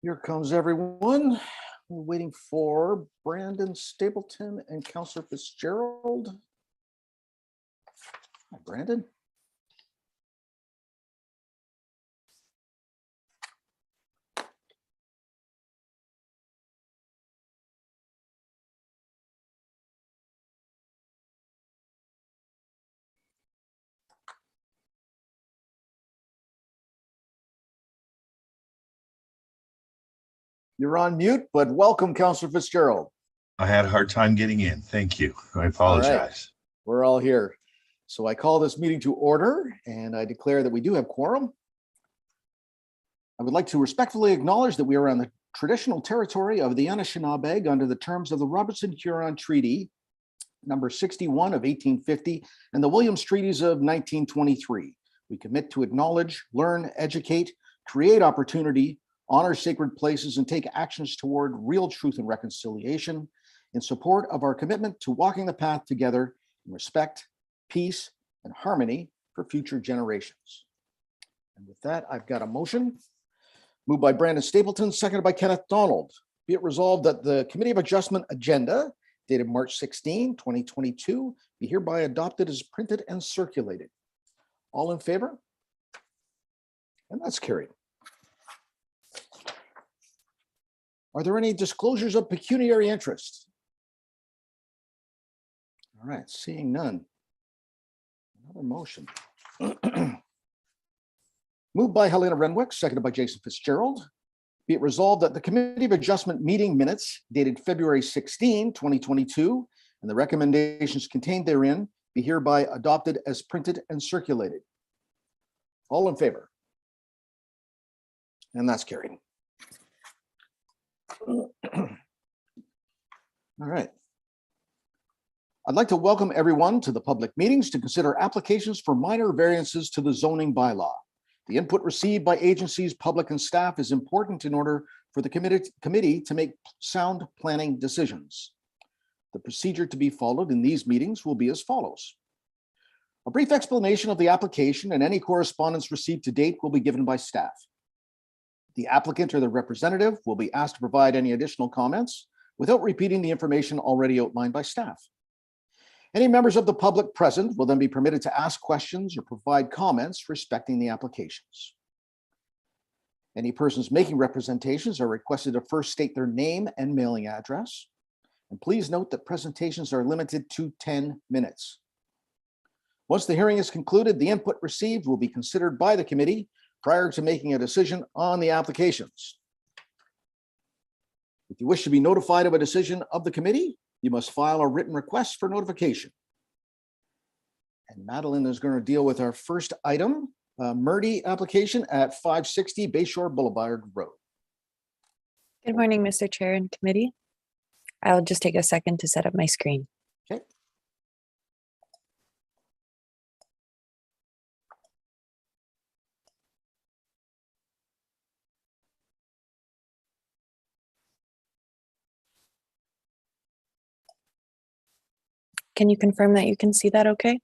Here comes everyone. We're waiting for Brandon Stapleton and Counselor Fitzgerald. Hi, Brandon. You're on mute, but welcome, Counselor Fitzgerald. I had a hard time getting in. Thank you. I apologize. All right. We're all here. So I call this meeting to order and I declare that we do have quorum. I would like to respectfully acknowledge that we are on the traditional territory of the Anishinaabe under the terms of the Robertson-Huron Treaty, number 61 of 1850, and the Williams Treaties of 1923. We commit to acknowledge, learn, educate, create opportunity, honor sacred places, and take actions toward real truth and reconciliation in support of our commitment to walking the path together in respect, peace, and harmony for future generations. And with that, I've got a motion. Moved by Brandon Stapleton, seconded by Kenneth Donald. Be it resolved that the Committee of Adjustment agenda dated March 16, 2022, be hereby adopted as printed and circulated. All in favor? And that's carried. Are there any disclosures of pecuniary interest? All right, seeing none. Another motion. Moved by Helena Renwick, seconded by Jason Fitzgerald. Be it resolved that the Committee of Adjustment meeting minutes dated February 16, 2022, and the recommendations contained therein be hereby adopted as printed and circulated. All in favor? And that's carried. All right. I'd like to welcome everyone to the public meetings to consider applications for minor variances to the zoning bylaw. The input received by agencies, public, and staff is important in order for the committee to make sound planning decisions. The procedure to be followed in these meetings will be as follows. A brief explanation of the application and any correspondence received to date will be given by staff. The applicant or the representative will be asked to provide any additional comments without repeating the information already outlined by staff. Any members of the public present will then be permitted to ask questions or provide comments respecting the applications. Any persons making representations are requested to first state their name and mailing address. And please note that presentations are limited to 10 minutes. Once the hearing is concluded, the input received will be considered by the committee prior to making a decision on the applications. If you wish to be notified of a decision of the committee, you must file a written request for notification. And Madeline is going to deal with our first item, Murdy application at 560 Bayshore Boulevard Road. Good morning, Mr. Chair and committee. I'll just take a second to set up my screen. Okay. Can you confirm that you can see that okay?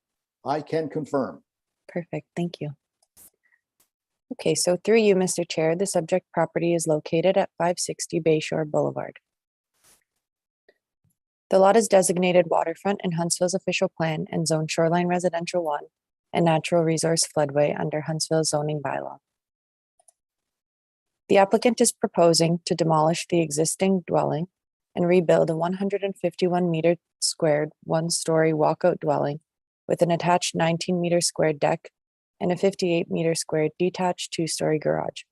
I can confirm. Perfect, thank you. Okay, so through you, Mr. Chair, the subject property is located at 560 Bayshore Boulevard. The lot is designated waterfront in Huntsville's official plan and zoned shoreline residential 1 and natural resource floodway under Huntsville's zoning bylaw. The applicant is proposing to demolish the existing dwelling and rebuild a 151 meter squared one-story walkout dwelling with an attached 19 meter squared deck and a 58 meter squared detached two-story garage.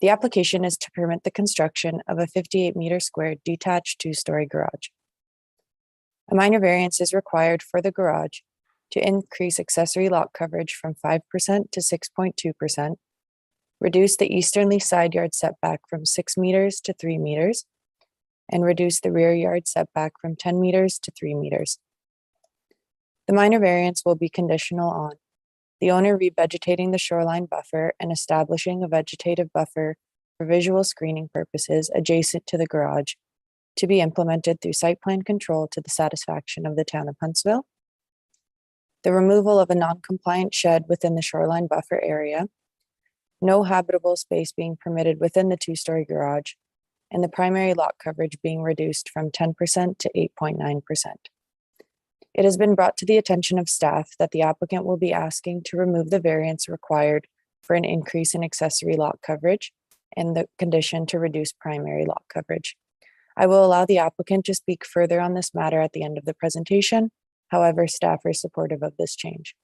The application is to permit the construction of a 58 meter squared detached two-story garage. A minor variance is required for the garage to increase accessory lot coverage from 5% to 6.2%, reduce the easterly side yard setback from 6 meters to 3 meters, and reduce the rear yard setback from 10 meters to 3 meters. The minor variance will be conditional on the owner revegetating the shoreline buffer and establishing a vegetative buffer for visual screening purposes adjacent to the garage to be implemented through site plan control to the satisfaction of the town of Huntsville, the removal of a non-compliant shed within the shoreline buffer area, no habitable space being permitted within the two-story garage, and the primary lot coverage being reduced from 10% to 8.9%. It has been brought to the attention of staff that the applicant will be asking to remove the variance required for an increase in accessory lot coverage and the condition to reduce primary lot coverage. I will allow the applicant to speak further on this matter at the end of the presentation. However, staff are supportive of this change.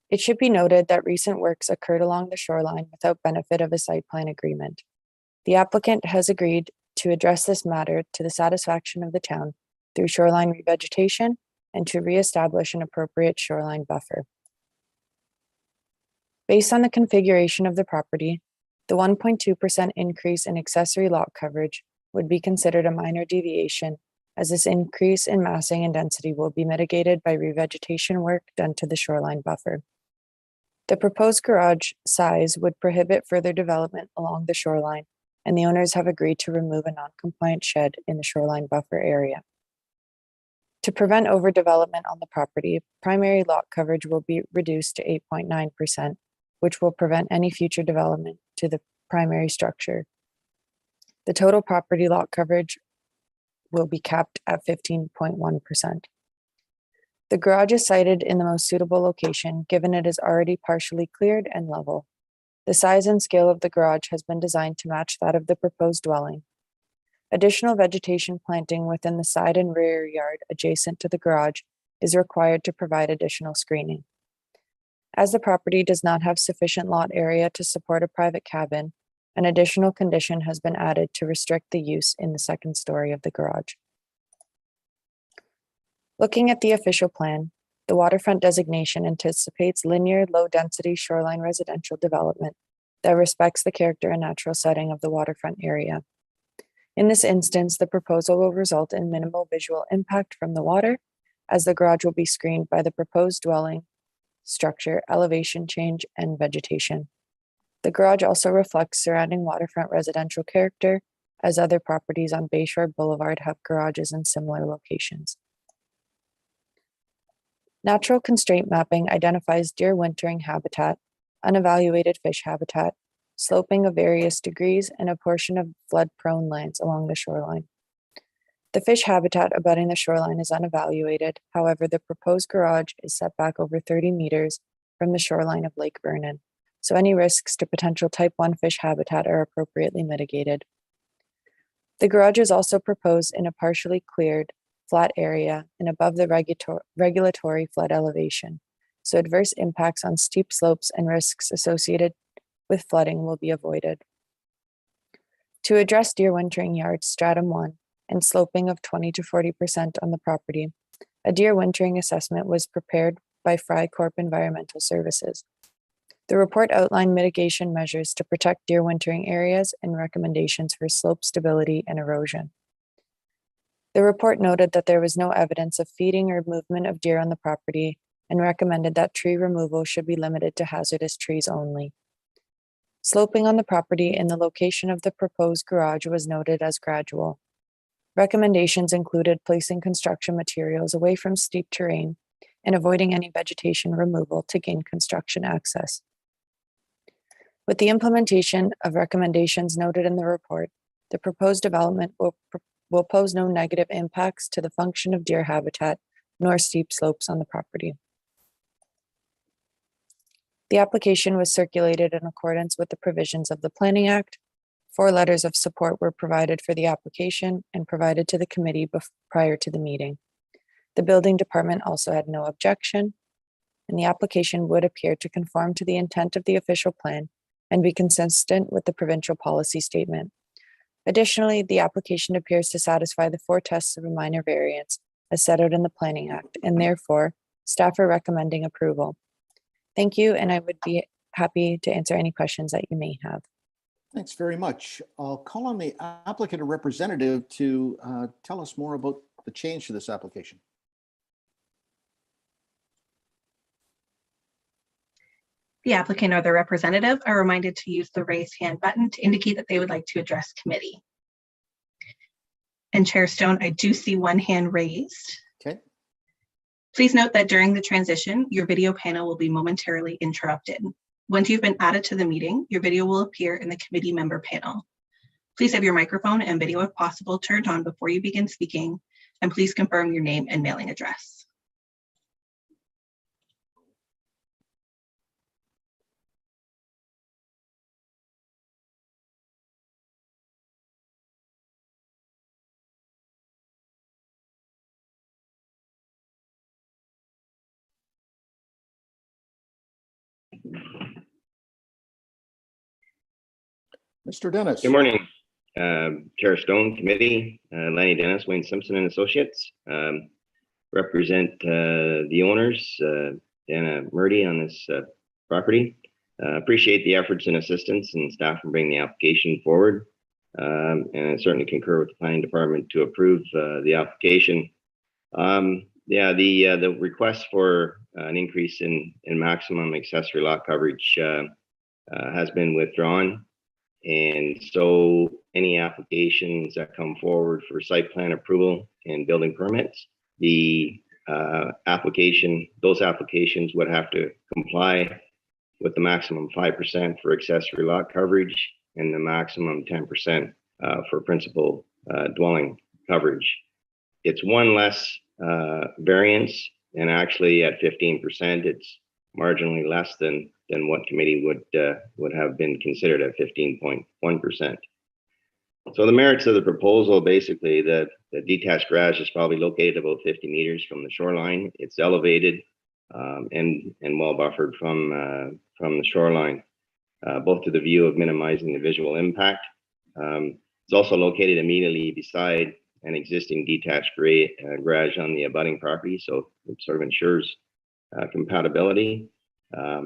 It should be noted that recent works occurred along the shoreline without benefit of a site plan agreement. The applicant has agreed to address this matter to the satisfaction of the town through shoreline revegetation and to reestablish an appropriate shoreline buffer. Based on the configuration of the property, the 1.2% increase in accessory lot coverage would be considered a minor deviation, as this increase in massing and density will be mitigated by revegetation work done to the shoreline buffer. The proposed garage size would prohibit further development along the shoreline, and the owners have agreed to remove a non-compliant shed in the shoreline buffer area. To prevent overdevelopment on the property, primary lot coverage will be reduced to 8.9%, which will prevent any future development to the primary structure. The total property lot coverage will be capped at 15.1%. The garage is sited in the most suitable location, given it is already partially cleared and level. The size and scale of the garage has been designed to match that of the proposed dwelling. Additional vegetation planting within the side and rear yard adjacent to the garage is required to provide additional screening. As the property does not have sufficient lot area to support a private cabin, an additional condition has been added to restrict the use in the second story of the garage. Looking at the official plan, the waterfront designation anticipates linear, low-density shoreline residential development that respects the character and natural setting of the waterfront area. In this instance, the proposal will result in minimal visual impact from the water, as the garage will be screened by the proposed dwelling, structure, elevation change, and vegetation. The garage also reflects surrounding waterfront residential character, as other properties on Bayshore Boulevard have garages in similar locations. Natural constraint mapping identifies deer wintering habitat, unevaluated fish habitat, sloping of various degrees, and a portion of flood-prone lands along the shoreline. The fish habitat abutting the shoreline is unevaluated. However, the proposed garage is set back over 30 meters from the shoreline of Lake Vernon, so any risks to potential type 1 fish habitat are appropriately mitigated. The garage is also proposed in a partially cleared, flat area and above the regulatory flood elevation, so adverse impacts on steep slopes and risks associated with flooding will be avoided. To address deer wintering yards stratum 1 and sloping of 20 to 40% on the property, a deer wintering assessment was prepared by Fry Corp Environmental Services. The report outlined mitigation measures to protect deer wintering areas and recommendations for slope stability and erosion. The report noted that there was no evidence of feeding or movement of deer on the property and recommended that tree removal should be limited to hazardous trees only. Sloping on the property in the location of the proposed garage was noted as gradual. Recommendations included placing construction materials away from steep terrain and avoiding any vegetation removal to gain construction access. With the implementation of recommendations noted in the report, the proposed development will pose no negative impacts to the function of deer habitat nor steep slopes on the property. The application was circulated in accordance with the provisions of the Planning Act. 4 letters of support were provided for the application and provided to the committee prior to the meeting. The building department also had no objection, and the application would appear to conform to the intent of the official plan and be consistent with the provincial policy statement. Additionally, the application appears to satisfy the 4 tests of a minor variance as set out in the Planning Act, and therefore, staff are recommending approval. Thank you, and I would be happy to answer any questions that you may have. Thanks very much. I'll call on the applicant or representative to tell us more about the change to this application. The applicant or the representative are reminded to use the raise hand button to indicate that they would like to address committee. And Chair Stone, I do see one hand raised. Okay. Please note that during the transition, your video panel will be momentarily interrupted. Once you've been added to the meeting, your video will appear in the committee member panel. Please have your microphone and video, if possible, turned on before you begin speaking, and please confirm your name and mailing address. Mr. Dennis. Good morning, Chair Stone, Committee, Lenny Dennis, Wayne Simpson and Associates. Represent the owners, Dana Murdy, on this property. Appreciate the efforts and assistance and staff in bringing the application forward. And I certainly concur with the planning department to approve the application. Yeah, the request for an increase in maximum accessory lot coverage has been withdrawn. And so any applications that come forward for site plan approval and building permits, the those applications would have to comply with the maximum 5% for accessory lot coverage and the maximum 10% for principal dwelling coverage. It's one less variance, and actually at 15%, it's marginally less than what committee would have been considered at 15.1%. So the merits of the proposal, basically, the detached garage is probably located about 50 meters from the shoreline. It's elevated and well buffered from the shoreline, both to the view of minimizing the visual impact. It's also located immediately beside an existing detached garage on the abutting property, so it sort of ensures compatibility.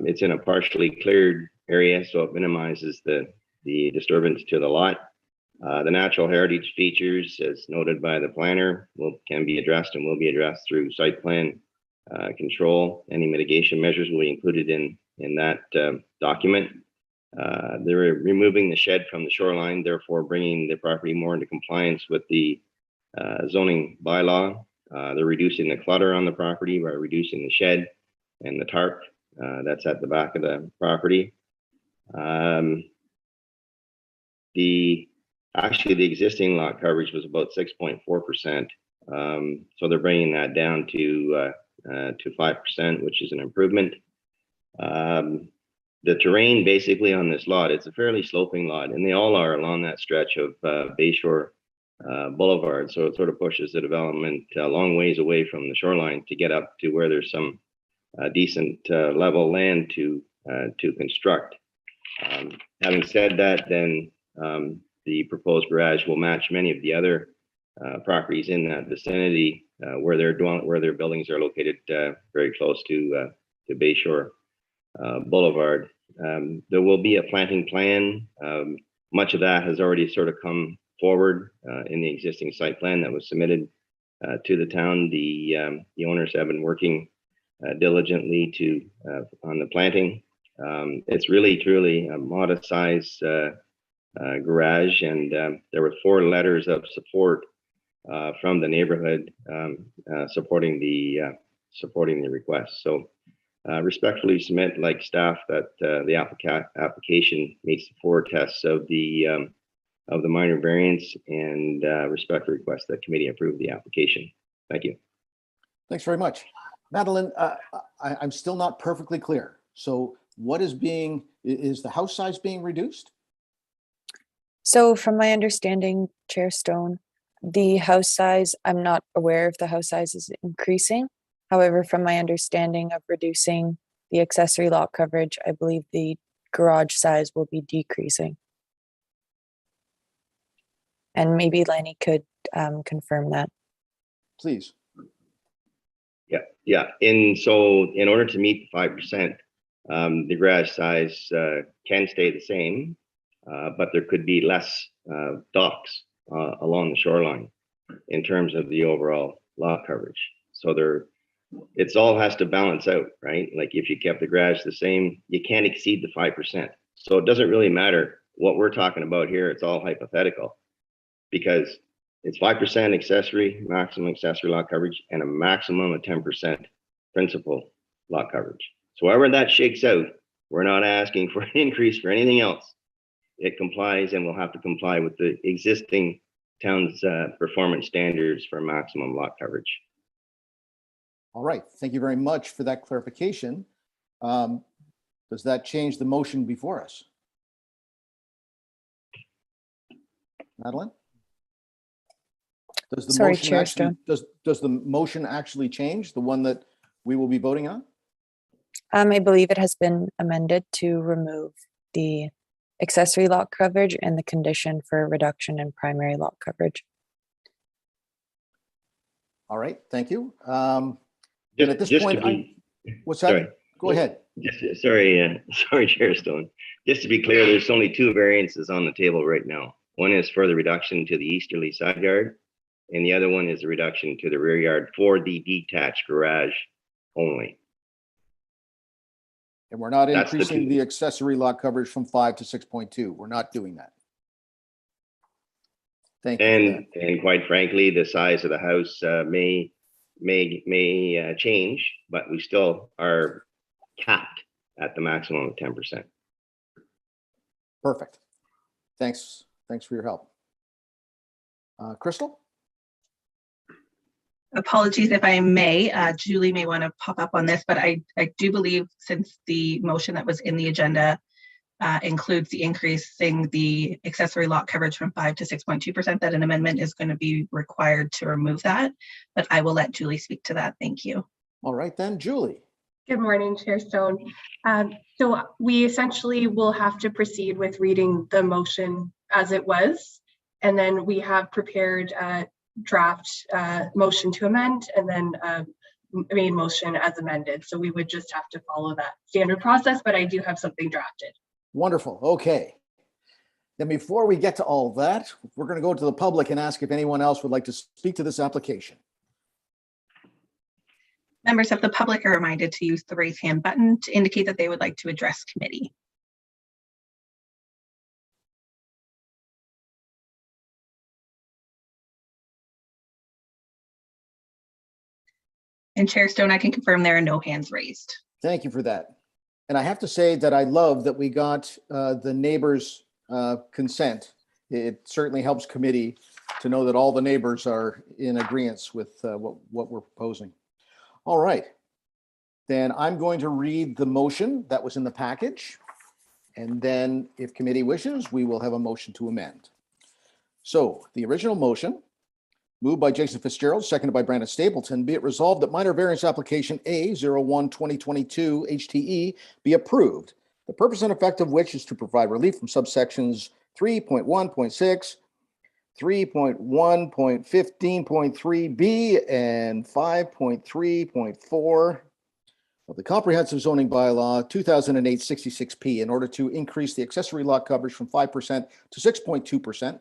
It's in a partially cleared area, so it minimizes the disturbance to the lot. The natural heritage features, as noted by the planner, can be addressed and will be addressed through site plan control. Any mitigation measures will be included in that document. They're removing the shed from the shoreline, therefore bringing the property more into compliance with the zoning bylaw. They're reducing the clutter on the property by reducing the shed and the tarp that's at the back of the property. Actually, the existing lot coverage was about 6.4%. So they're bringing that down to 5%, which is an improvement. The terrain basically on this lot, it's a fairly sloping lot, and they all are along that stretch of Bayshore Boulevard. So it sort of pushes the development a long ways away from the shoreline to get up to where there's some decent level land to construct. Having said that, then the proposed garage will match many of the other properties in that vicinity where their buildings are located very close to Bayshore Boulevard. There will be a planting plan. Much of that has already sort of come forward in the existing site plan that was submitted to the town. The owners have been working diligently on the planting. It's really truly a modest size garage, and there were 4 letters of support from the neighborhood supporting the request. So respectfully submit, like staff, that the application meets the 4 tests of the minor variance, and respectfully request that committee approve the application. Thank you. Thanks very much. Madeline, I'm still not perfectly clear. So what is the house size being reduced? So from my understanding, Chair Stone, the house size, I'm not aware if the house size is increasing. However, from my understanding of reducing the accessory lot coverage, I believe the garage size will be decreasing. And maybe Lenny could confirm that. Please. Yeah. So in order to meet the 5%, the garage size can stay the same, but there could be less docks along the shoreline in terms of the overall lot coverage. So it all has to balance out, right? Like if you kept the garage the same, you can't exceed the 5%. So it doesn't really matter what we're talking about here. It's all hypothetical, because it's 5% accessory, maximum accessory lot coverage, and a maximum of 10% principal lot coverage. So however that shakes out, We're not asking for an increase for anything else. It complies and will have to comply with the existing town's performance standards for maximum lot coverage. All right, thank you very much for that clarification. Does that change the motion before us? Madeline? Does the Sorry, motion Chair actually, Stone. does the motion actually change, the one that we will be voting on? I believe it has been amended to remove the accessory lot coverage and the condition for reduction in primary lot coverage. All right, thank you. And at this point, what's that? Sorry. Go ahead. Sorry, Chair Stone. Just to be clear, there's only two variances on the table right now. One is for the reduction to the easterly side yard, and the other one is a reduction to the rear yard for the detached garage only. And we're not That's the increasing two. the accessory lot coverage from 5 to 6.2. We're not doing that. Thank you for that. And quite frankly, the size of the house may change, but we still are capped at the maximum of 10%. Perfect. Thanks for your help. Crystal? Apologies if I may, Julie may want to pop up on this, but I do believe since the motion that was in the agenda includes the increasing the accessory lot coverage from 5 to 6.2%, that an amendment is going to be required to remove that, but I will let Julie speak to that. Thank you. All right then, Julie. Good morning, Chair Stone. So we essentially will have to proceed with reading the motion as it was, and then we have prepared a draft motion to amend, and then main motion as amended. So we would just have to follow that standard process, but I do have something drafted. Wonderful. Okay. Then before we get to all that, we're going to go to the public and ask if anyone else would like to speak to this application. Members of the public are reminded to use the raise hand button to indicate that they would like to address committee. And Chair Stone, I can confirm there are no hands raised. Thank you for that. And I have to say that I love that we got the neighbors' consent. It certainly helps committee to know that all the neighbors are in agreement with what we're proposing. All right. Then I'm going to read the motion that was in the package. And then if committee wishes, we will have a motion to amend. So the original motion, moved by Jason Fitzgerald, seconded by Brandon Stapleton, be it resolved that minor variance application A01-2022 HTE be approved. The purpose and effect of which is to provide relief from subsections 3.1.6, 3.1.15.3b, and 5.3.4 of the Comprehensive Zoning Bylaw 2008-66P in order to increase the accessory lot coverage from 5% to 6.2%.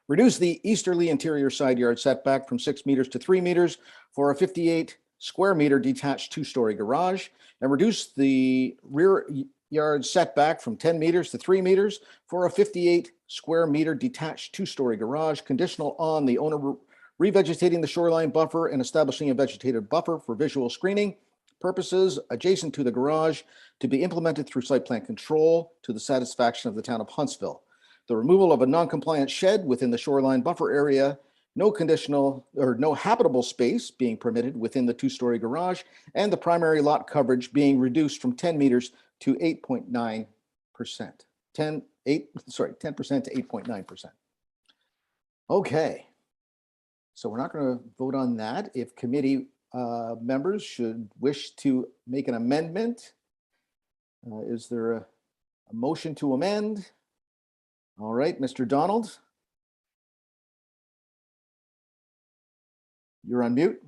Reduce the easterly interior side yard setback from 6 meters to 3 meters for a 58 square meter detached two-story garage, and reduce the rear yard setback from 10 meters to 3 meters for a 58 square meter detached two-story garage, conditional on the owner revegetating the shoreline buffer and establishing a vegetated buffer for visual screening purposes adjacent to the garage to be implemented through site plan control to the satisfaction of the town of Huntsville. The removal of a non-compliant shed within the shoreline buffer area, no conditional or no habitable space being permitted within the two-story garage, and the primary lot coverage being reduced from 10 meters to 8.9%. 10% to 8.9%. Okay. So we're not going to vote on that. If committee members should wish to make an amendment, is there a motion to amend? All right, Mr. Donald. You're on mute.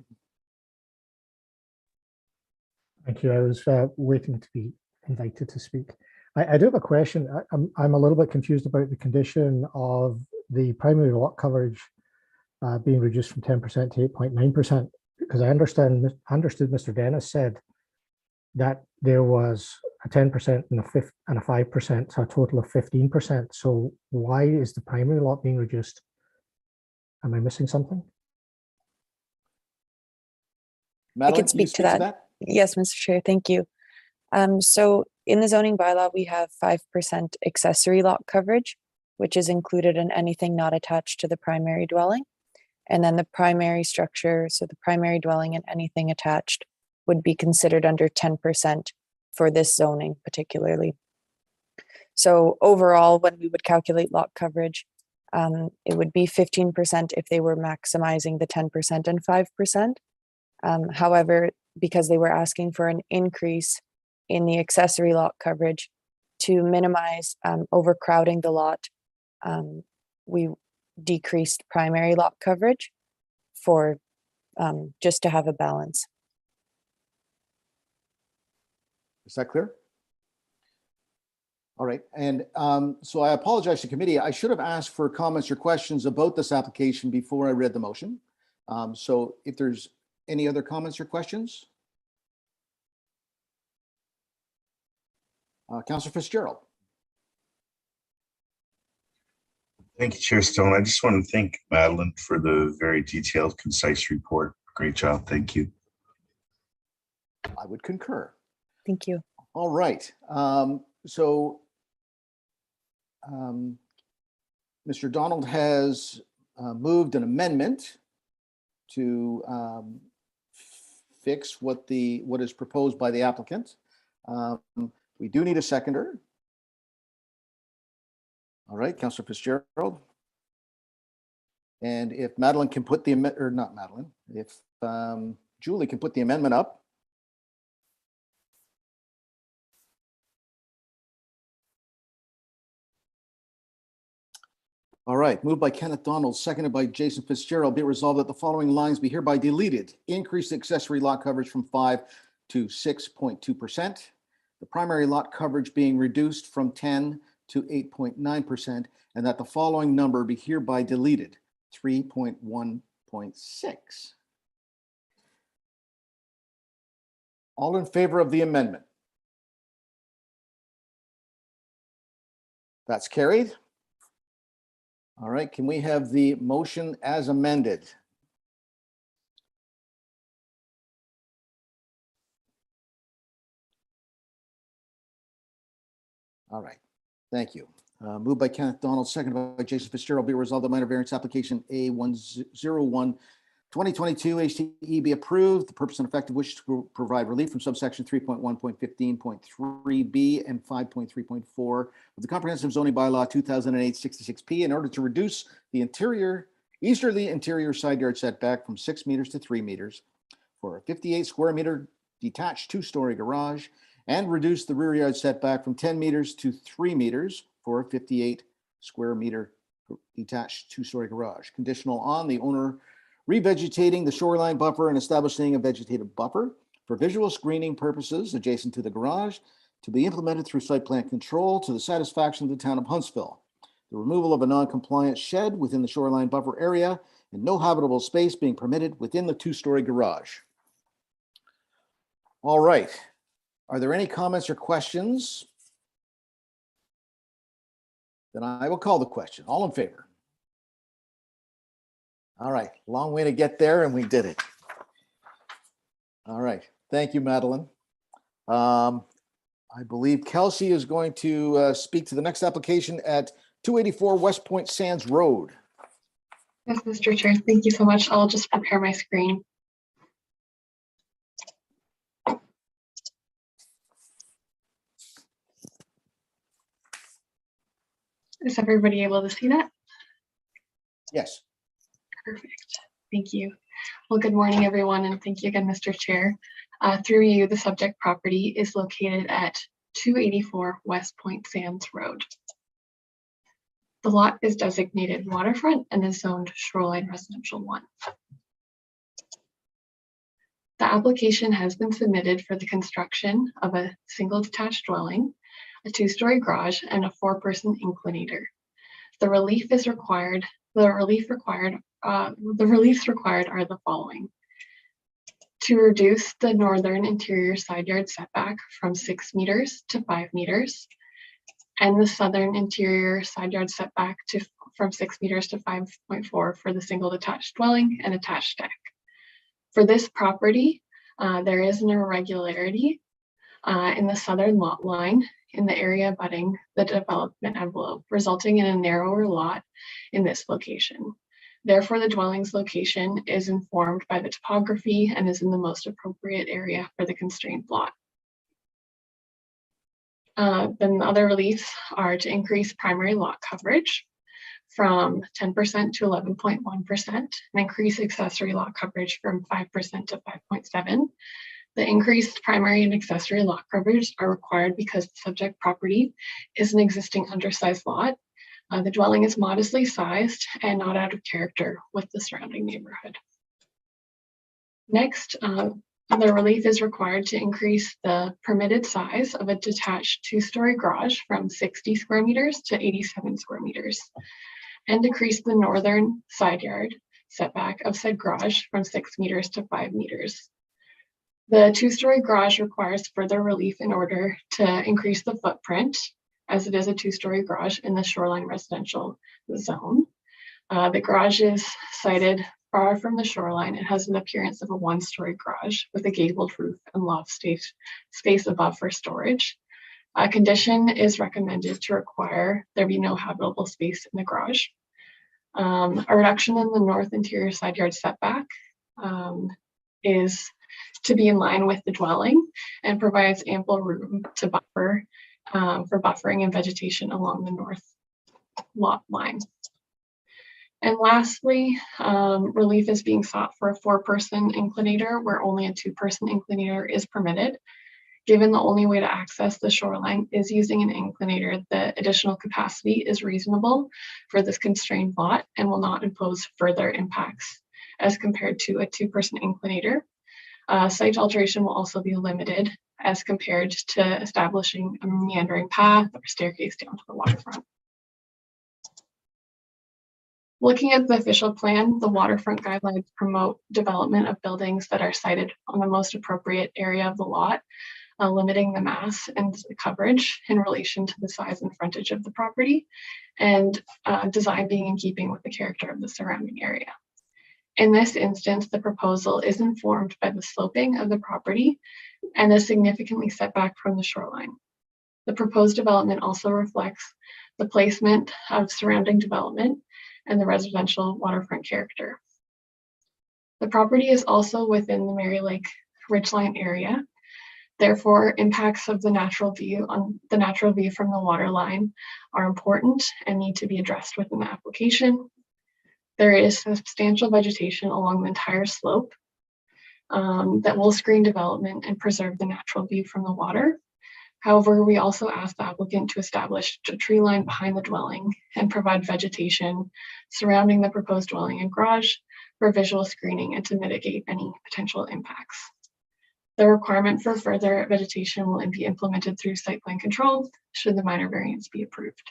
Thank you. I was waiting to be invited to speak. I do have a question. I'm a little bit confused about the condition of the primary lot coverage being reduced from 10% to 8.9%, because I understood Mr. Dennis said that there was a 10% and a 5%, so a total of 15%. So why is the primary lot being reduced? Am I missing something? Madeline, I can speak to that. Yes, Mr. Chair, thank you. So in the zoning bylaw, we have 5% accessory lot coverage, which is included in anything not attached to the primary dwelling. And then the primary structure, so the primary dwelling and anything attached, would be considered under 10% for this zoning particularly. So overall, when we would calculate lot coverage, it would be 15% if they were maximizing the 10% and 5%. However, because they were asking for an increase in the accessory lot coverage to minimize overcrowding the lot, we decreased primary lot coverage for just to have a balance. Is that clear? All right, and so I apologize to committee. I should have asked for comments or questions about this application before I read the motion. So if there's any other comments or questions? Councillor Fitzgerald. Thank you, Chair Stone. I just want to thank Madeline for the very detailed, concise report. Great job. Thank you. I would concur. Thank you. All right. Mr. Donald has moved an amendment to fix what is proposed by the applicant. We do need a seconder. All right, Councillor Fitzgerald. And if Madeline can put the amendment, or not Madeline, if Julie can put the amendment up. All right, moved by Kenneth Donald, seconded by Jason Fitzgerald. Be it resolved that the following lines be hereby deleted. Increase the accessory lot coverage from 5 to 6.2%. The primary lot coverage being reduced from 10 to 8.9%, and that the following number be hereby deleted, 3.1.6. All in favor of the amendment? That's carried. All right, can we have the motion as amended? All right, thank you. Moved by Kenneth Donald, seconded by Jason Fitzgerald. Be resolved that minor variance application A101 2022 HTE be approved. The purpose and effect of which to provide relief from subsection 3.1.15.3b and 5.3.4 of the Comprehensive Zoning Bylaw 2008-66P in order to reduce the easterly interior side yard setback from 6 meters to 3 meters for a 58 square meter detached 2-story garage, and reduce the rear yard setback from 10 meters to 3 meters for a 58 square meter detached 2-story garage, conditional on the owner revegetating the shoreline buffer and establishing a vegetative buffer for visual screening purposes adjacent to the garage to be implemented through site plan control to the satisfaction of the town of Huntsville. The removal of a non-compliant shed within the shoreline buffer area and no habitable space being permitted within the 2-story garage. All right. Are there any comments or questions? Then I will call the question. All in favor? All right, long way to get there, and we did it. All right, thank you, Madeline. I believe Kelsey is going to speak to the next application at 284 West Point Sands Road. Yes, Mr. Chair, thank you so much. I'll just prepare my screen. Is everybody able to see that? Yes. Perfect. Thank you. Well, good morning, everyone, and thank you again, Mr. Chair. Through you, the subject property is located at 284 West Point Sands Road. The lot is designated waterfront and is zoned Shoreline Residential 1. The application has been submitted for the construction of a single detached dwelling, a 2-story garage, and a 4-person inclinator. The reliefs required are the following: to reduce the northern interior side yard setback from 6 meters to 5 meters, and the southern interior side yard setback from 6 meters to 5.4 for the single detached dwelling and attached deck. For this property, there is an irregularity in the southern lot line in the area abutting the development envelope, resulting in a narrower lot in this location. Therefore, the dwelling's location is informed by the topography and is in the most appropriate area for the constrained lot. Then the other reliefs are to increase primary lot coverage from 10% to 11.1% and increase accessory lot coverage from 5% to 5.7%. The increased primary and accessory lot coverage are required because the subject property is an existing undersized lot. The dwelling is modestly sized and not out of character with the surrounding neighborhood. Next, the relief is required to increase the permitted size of a detached two-story garage from 60 square meters to 87 square meters, and decrease the northern side yard setback of said garage from 6 meters to 5 meters. The two-story garage requires further relief in order to increase the footprint, as it is a two-story garage in the shoreline residential zone. The garage is sited far from the shoreline. It has an appearance of a one-story garage with a gabled roof and loft space above for storage. A condition is recommended to require there be no habitable space in the garage. A reduction in the north interior side yard setback is to be in line with the dwelling and provides ample room to buffer for buffering and vegetation along the north lot line. And lastly, relief is being sought for a 4-person inclinator where only a 2-person inclinator is permitted. Given the only way to access the shoreline is using an inclinator, the additional capacity is reasonable for this constrained lot and will not impose further impacts as compared to a 2-person inclinator. Site alteration will also be limited as compared to establishing a meandering path or staircase down to the waterfront. Looking at the official plan, the waterfront guidelines promote development of buildings that are sited on the most appropriate area of the lot, limiting the mass and the coverage in relation to the size and frontage of the property, and design being in keeping with the character of the surrounding area. In this instance, the proposal is informed by the sloping of the property and is significantly set back from the shoreline. The proposed development also reflects the placement of surrounding development and the residential waterfront character. The property is also within the Mary Lake Ridgeline area. Therefore, impacts of the natural view from the water line are important and need to be addressed within the application. There is substantial vegetation along the entire slope that will screen development and preserve the natural view from the water. However, we also ask the applicant to establish a tree line behind the dwelling and provide vegetation surrounding the proposed dwelling and garage for visual screening and to mitigate any potential impacts. The requirement for further vegetation will be implemented through site plan control should the minor variance be approved.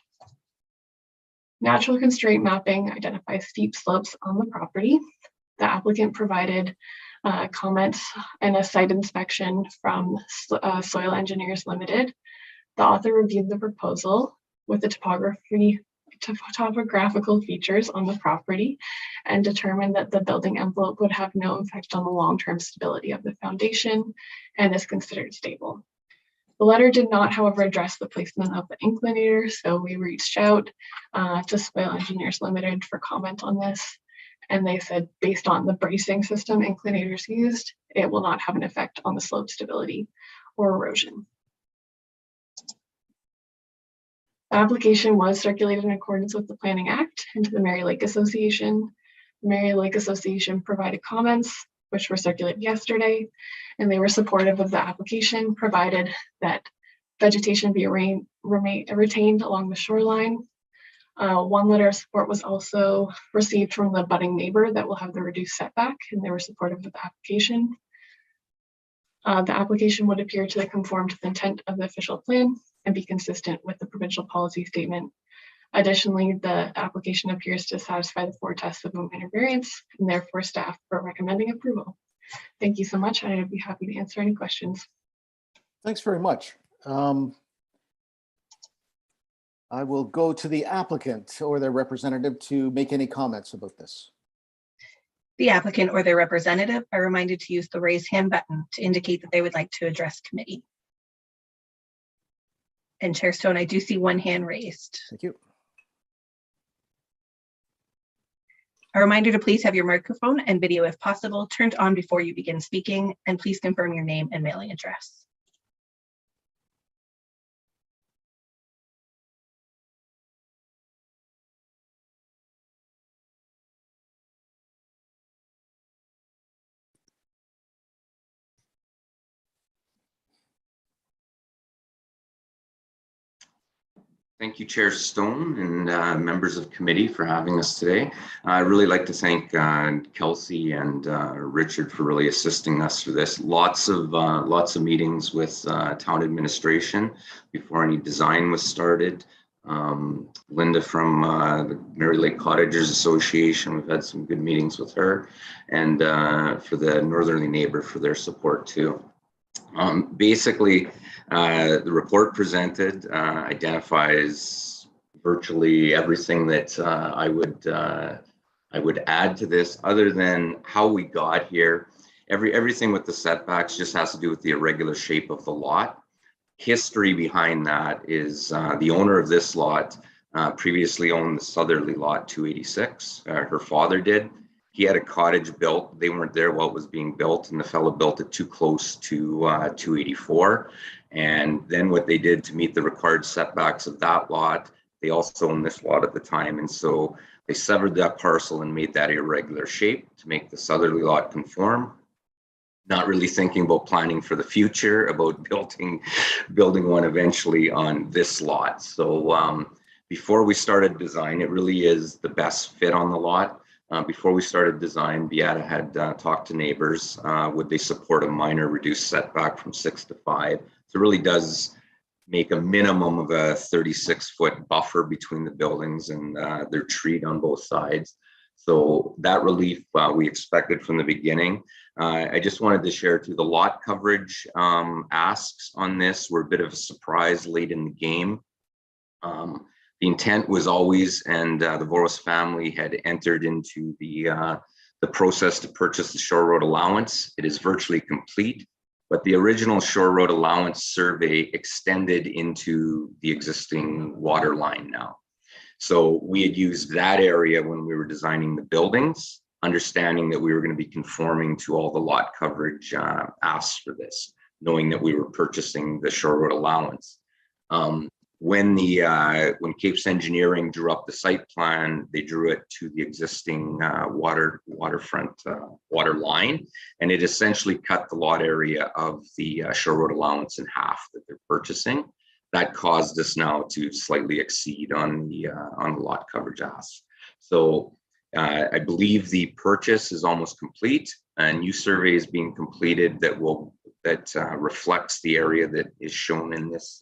Natural constraint mapping identifies steep slopes on the property. The applicant provided comments and a site inspection from Soil Engineers Limited. The author reviewed the proposal with the topographical features on the property and determined that the building envelope would have no effect on the long-term stability of the foundation and is considered stable. The letter did not, however, address the placement of the inclinator, so we reached out to Soil Engineers Limited for comment on this, and they said based on the bracing system inclinators used, it will not have an effect on the slope stability or erosion. The application was circulated in accordance with the Planning Act into the Mary Lake Association. The Mary Lake Association provided comments, which were circulated yesterday, and they were supportive of the application, provided that vegetation be retained along the shoreline. One letter of support was also received from the budding neighbor that will have the reduced setback, and they were supportive of the application. The application would appear to conform to the intent of the official plan and be consistent with the provincial policy statement. Additionally, the application appears to satisfy the 4 tests of a minor variance, and therefore staff are recommending approval. Thank you so much. I'd be happy to answer any questions. Thanks very much. I will go to the applicant or their representative to make any comments about this. The applicant or their representative are reminded to use the raise hand button to indicate that they would like to address committee. And Chair Stone, I do see one hand raised. Thank you. A reminder to please have your microphone and video, if possible, turned on before you begin speaking, and please confirm your name and mailing address. Thank you, Chair Stone and members of committee for having us today. I'd really like to thank Kelsey and Richard for really assisting us through this. Lots of meetings with town administration before any design was started. Linda from the Mary Lake Cottagers Association, we've had some good meetings with her, and for the Northerly Neighbor for their support too. Basically, the report presented identifies virtually everything that I would add to this, other than how we got here. Everything with the setbacks just has to do with the irregular shape of the lot. History behind that is the owner of this lot previously owned the southerly lot 286. Her father did. He had a cottage built. They weren't there while it was being built, and the fellow built it too close to 284. And then what they did to meet the required setbacks of that lot, they also owned this lot at the time. And so they severed that parcel and made that irregular shape to make the southerly lot conform. Not really thinking about planning for the future, about building one eventually on this lot. So before we started design, it really is the best fit on the lot. Before we started design, Beata had talked to neighbors. Would they support a minor reduced setback from 6 to 5? So it really does make a minimum of a 36-foot buffer between the buildings, and they're treed on both sides. So that relief we expected from the beginning. I just wanted to share too, the lot coverage asks on this were a bit of a surprise late in the game. The intent was always, and the Voros family had entered into the process to purchase the Shore Road allowance. It is virtually complete, but the original Shore Road allowance survey extended into the existing water line now. So we had used that area when we were designing the buildings, understanding that we were going to be conforming to all the lot coverage asks for this, knowing that we were purchasing the Shore Road allowance. When Capes Engineering drew up the site plan, they drew it to the existing waterfront water line, and it essentially cut the lot area of the Shore Road allowance in half that they're purchasing. That caused us now to slightly exceed on the lot coverage ask. So I believe the purchase is almost complete. A new survey is being completed that reflects the area that is shown in this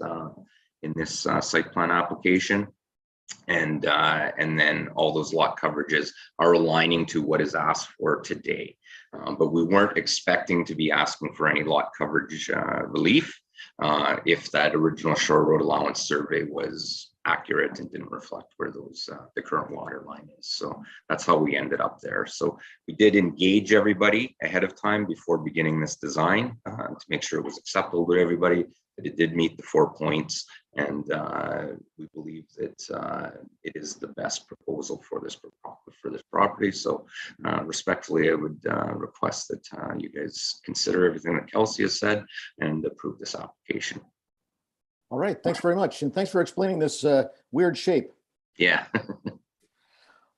site plan application, and then all those lot coverages are aligning to what is asked for today. But we weren't expecting to be asking for any lot coverage relief if that original Shore Road allowance survey was accurate and didn't reflect where those the current water line is. So that's how we ended up there. So we did engage everybody ahead of time before beginning this design to make sure it was acceptable to everybody, that it did meet the 4 points, and we believe that it is the best proposal for this property. So respectfully, I would request that you guys consider everything that Kelsey has said and approve this application. All right, thanks very much. And thanks for explaining this weird shape. Yeah.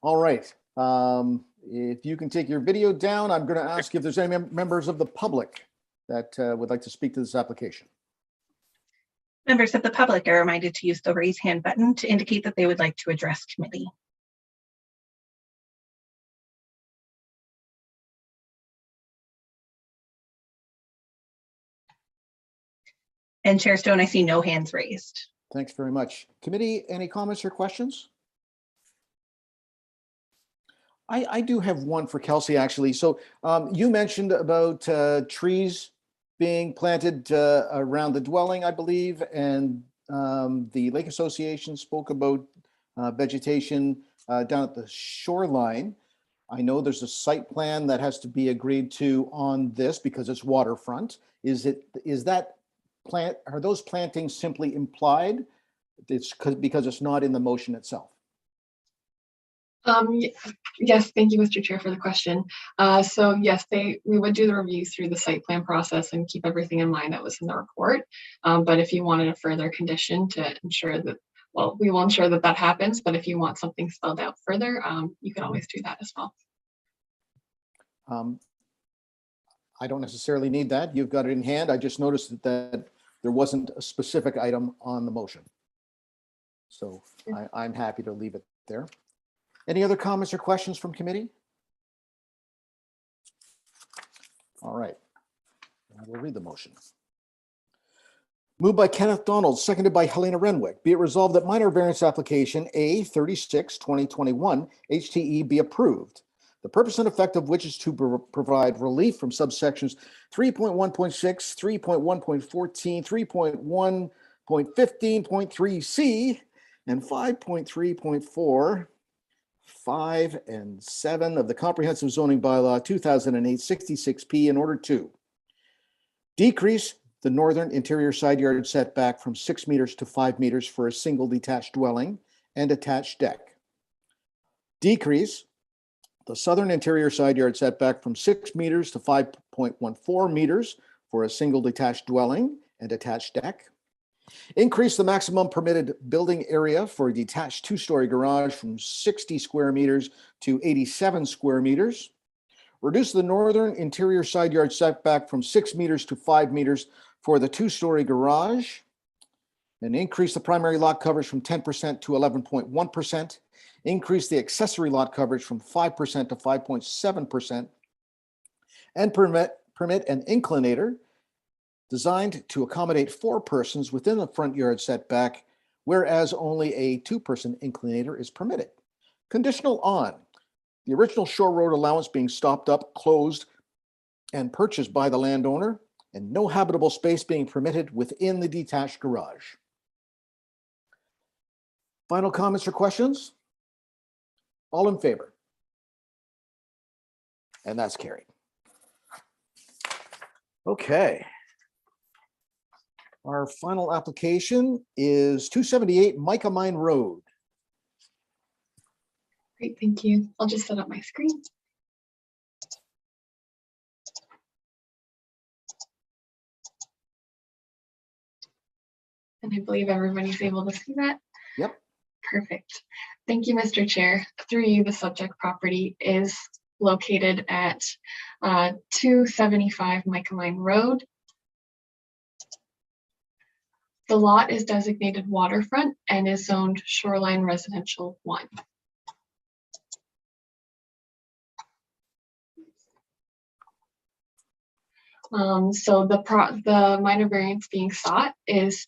All right. If you can take your video down, I'm going to ask if there's any members of the public that would like to speak to this application. Members of the public are reminded to use the raise hand button to indicate that they would like to address committee. And Chair Stone, I see no hands raised. Thanks very much. Committee, any comments or questions? I do have one for Kelsey, actually. So you mentioned about trees being planted around the dwelling, I believe, and the Lake Association spoke about vegetation down at the shoreline. I know there's a site plan that has to be agreed to on this because it's waterfront. Is that plantings simply implied? It's because it's not in the motion itself. Yes, thank you, Mr. Chair, for the question. So yes, we would do the review through the site plan process and keep everything in mind that was in the report. But if you wanted a further condition to ensure that, well, we will ensure that that happens, but if you want something spelled out further, you can always do that as well. I don't necessarily need that. You've got it in hand. I just noticed that there wasn't a specific item on the motion. So I'm happy to leave it there. Any other comments or questions from committee? All right, I will read the motion. Moved by Kenneth Donald, seconded by Helena Renwick. Be it resolved that minor variance application A36-2021 HTE be approved. The purpose and effect of which is to provide relief from subsections 3.1.6, 3.1.14, 3.1.15.3C, and 5.3.4, 5 and 7 of the Comprehensive Zoning Bylaw 2008-66P in order to decrease the northern interior side yard setback from 6 meters to 5 meters for a single detached dwelling and attached deck. Decrease the southern interior side yard setback from 6 meters to 5.14 meters for a single detached dwelling and attached deck. Increase the maximum permitted building area for a detached two-story garage from 60 square meters to 87 square meters. Reduce the northern interior side yard setback from 6 meters to 5 meters for the two-story garage. And increase the primary lot coverage from 10% to 11.1%. Increase the accessory lot coverage from 5% to 5.7%. And permit an inclinator designed to accommodate 4 persons within the front yard setback, whereas only a 2-person inclinator is permitted. Conditional on the original shore road allowance being stopped up, closed, and purchased by the landowner, and no habitable space being permitted within the detached garage. Final comments or questions? All in favor? And that's carried. Okay. Our final application is 278 Mica Mine Road. Great, thank you. I'll just set up my screen. And I believe everybody's able to see that. Yep. Perfect. Thank you, Mr. Chair. Through you, the subject property is located at 275 Mica Mine Road. The lot is designated waterfront and is zoned shoreline residential 1. So the minor variance being sought has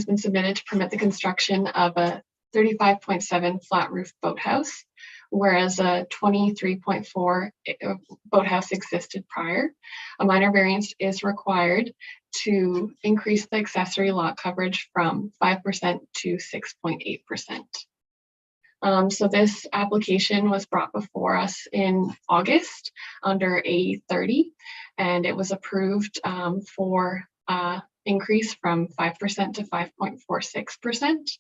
been submitted to permit the construction of a 35.7 flat roof boathouse, whereas a 23.4 boathouse existed prior. A minor variance is required to increase the accessory lot coverage from 5% to 6.8%. So this application was brought before us in August under A30, and it was approved for increase from 5% to 5.46%.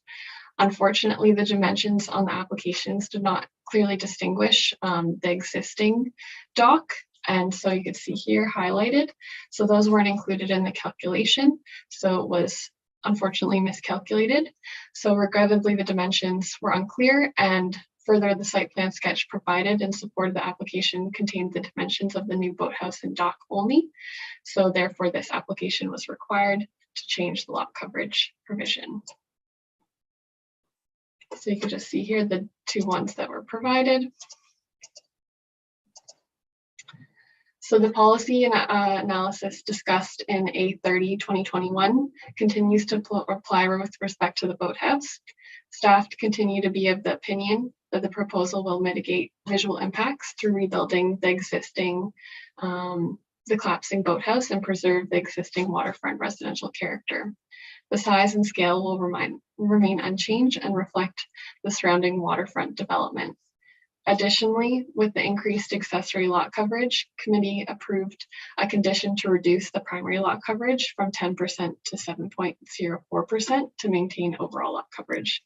Unfortunately, the dimensions on the applications did not clearly distinguish the existing dock. And so you could see here highlighted. So those weren't included in the calculation. So it was unfortunately miscalculated. So regrettably, the dimensions were unclear, and further, the site plan sketch provided in support of the application contained the dimensions of the new boathouse and dock only. So therefore, this application was required to change the lot coverage provision. So you can just see here the 2 ones that were provided. So the policy and analysis discussed in A30-2021 continues to apply with respect to the boathouse. Staff continue to be of the opinion that the proposal will mitigate visual impacts through rebuilding the existing, the collapsing boathouse and preserve the existing waterfront residential character. The size and scale will remain unchanged and reflect the surrounding waterfront development. Additionally, with the increased accessory lot coverage, committee approved a condition to reduce the primary lot coverage from 10% to 7.04% to maintain overall lot coverage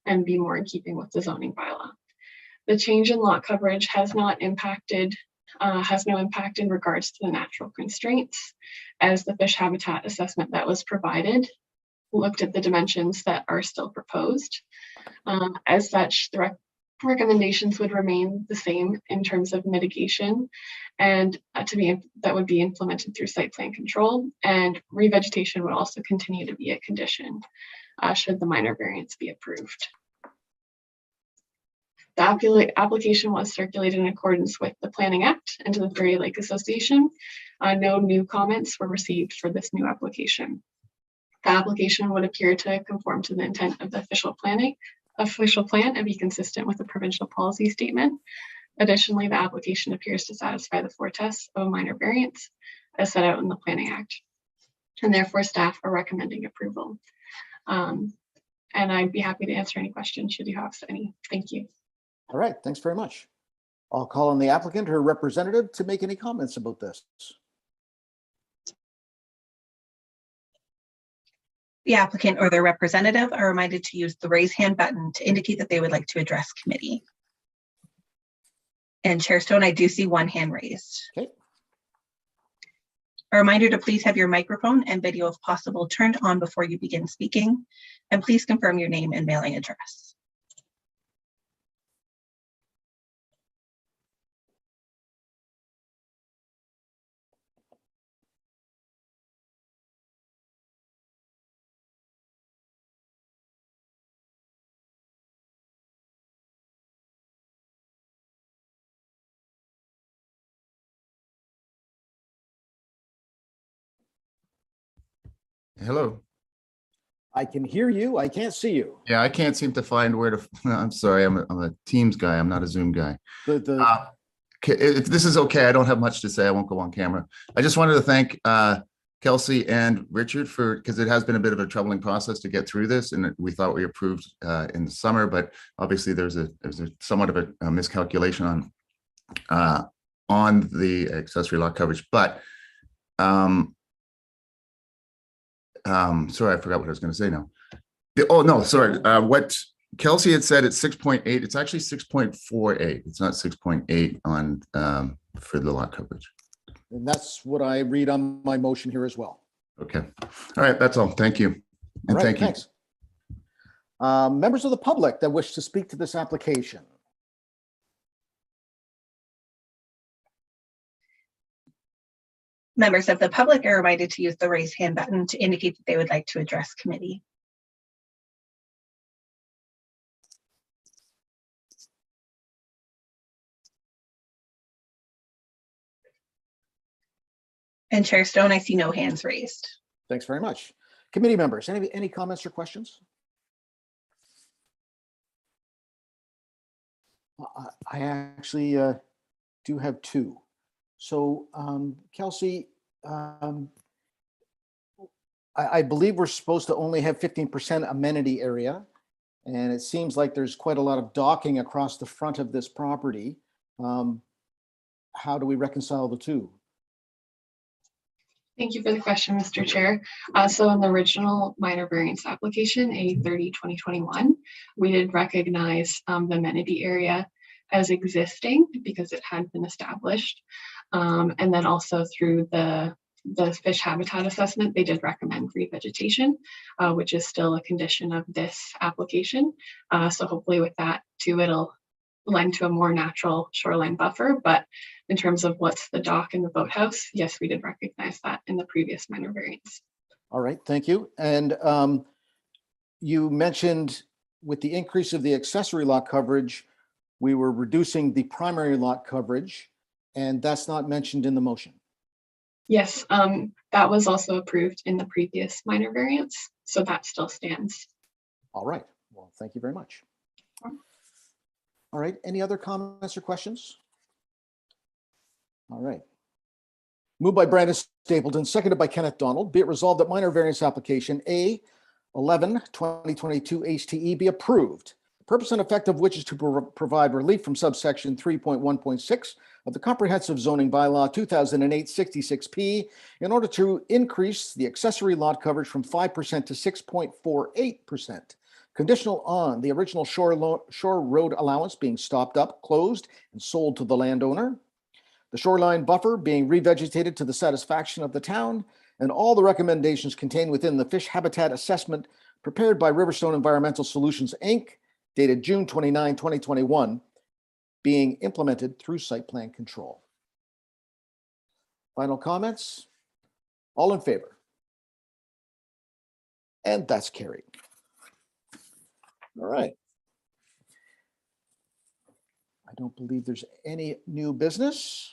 and be more in keeping with the zoning bylaw. The change in lot coverage has no impact in regards to the natural constraints, as the fish habitat assessment that was provided looked at the dimensions that are still proposed. As such, the recommendations would remain the same in terms of mitigation, and that would be implemented through site plan control, and revegetation would also continue to be a condition should the minor variance be approved. The application was circulated in accordance with the Planning Act and to the Prairie Lake Association. No new comments were received for this new application. The application would appear to conform to the intent of the official plan and be consistent with the provincial policy statement. Additionally, the application appears to satisfy the 4 tests of a minor variance as set out in the Planning Act, and therefore staff are recommending approval. And I'd be happy to answer any questions should you have any. Thank you. All right, thanks very much. I'll call on the applicant or representative to make any comments about this. The applicant or their representative are reminded to use the raise hand button to indicate that they would like to address committee. And Chair Stone, I do see one hand raised. Okay. A reminder to please have your microphone and video, if possible, turned on before you begin speaking, and please confirm your name and mailing address. Hello. I can hear you. I can't see you. Yeah, I can't seem to find where to. I'm sorry. I'm a Teams guy. I'm not a Zoom guy. If this is okay, I don't have much to say. I won't go on camera. I just wanted to thank Kelsey and Richard because it has been a bit of a troubling process to get through this, and we thought we approved in the summer, but obviously there's a somewhat of a miscalculation on the accessory lot coverage. But sorry, I forgot what I was going to say now. Oh, no, sorry. What Kelsey had said, it's 6.8. It's actually 6.48. It's not 6.8 on for the lot coverage. And that's what I read on my motion here as well. Okay. All right. That's all. Thank you. And thank you. Thanks. Members of the public that wish to speak to this application. Members of the public are reminded to use the raise hand button to indicate that they would like to address committee. And Chair Stone, I see no hands raised. Thanks very much. Committee members, any comments or questions? I actually do have two. So Kelsey, I believe we're supposed to only have 15% amenity area, and it seems like there's quite a lot of docking across the front of this property. How do we reconcile the two? Thank you for the question, Mr. Chair. So in the original minor variance application, A30-2021, we did recognize the amenity area as existing because it had been established. And then also through the fish habitat assessment, they did recommend revegetation, which is still a condition of this application. So hopefully with that too, it'll lend to a more natural shoreline buffer. But in terms of what's the dock and the boathouse, yes, we did recognize that in the previous minor variance. All right, thank you. And you mentioned with the increase of the accessory lot coverage, we were reducing the primary lot coverage, and that's not mentioned in the motion. Yes, that was also approved in the previous minor variance, so that still stands. All right, well, thank you very much. All right, any other comments or questions? All right. Moved by Brandon Stapleton, seconded by Kenneth Donald. Be it resolved that minor variance application A11-2022 HTE be approved. purpose and effect of which is to provide relief from subsection 3.1.6 of the Comprehensive Zoning Bylaw 2008-66P in order to increase the accessory lot coverage from 5% to 6.48%, conditional on the original shore road allowance being stopped up, closed, and sold to the landowner, the shoreline buffer being revegetated to the satisfaction of the town, and all the recommendations contained within the fish habitat assessment prepared by Riverstone Environmental Solutions, Inc., dated June 29, 2021, being implemented through site plan control. Final comments? All in favor? And that's carried. All right. I don't believe there's any new business.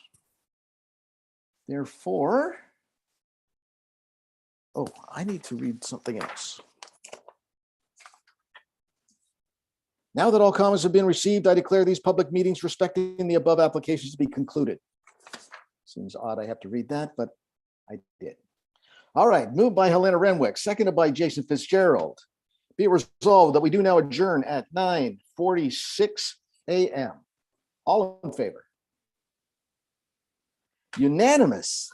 Therefore, oh, I need to read something else. Now that all comments have been received, I declare these public meetings respecting the above applications to be concluded. Seems odd I have to read that, but I did. All right, moved by Helena Renwick, seconded by Jason Fitzgerald. Be it resolved that we do now adjourn at 9:46 a.m. All in favor? Unanimous.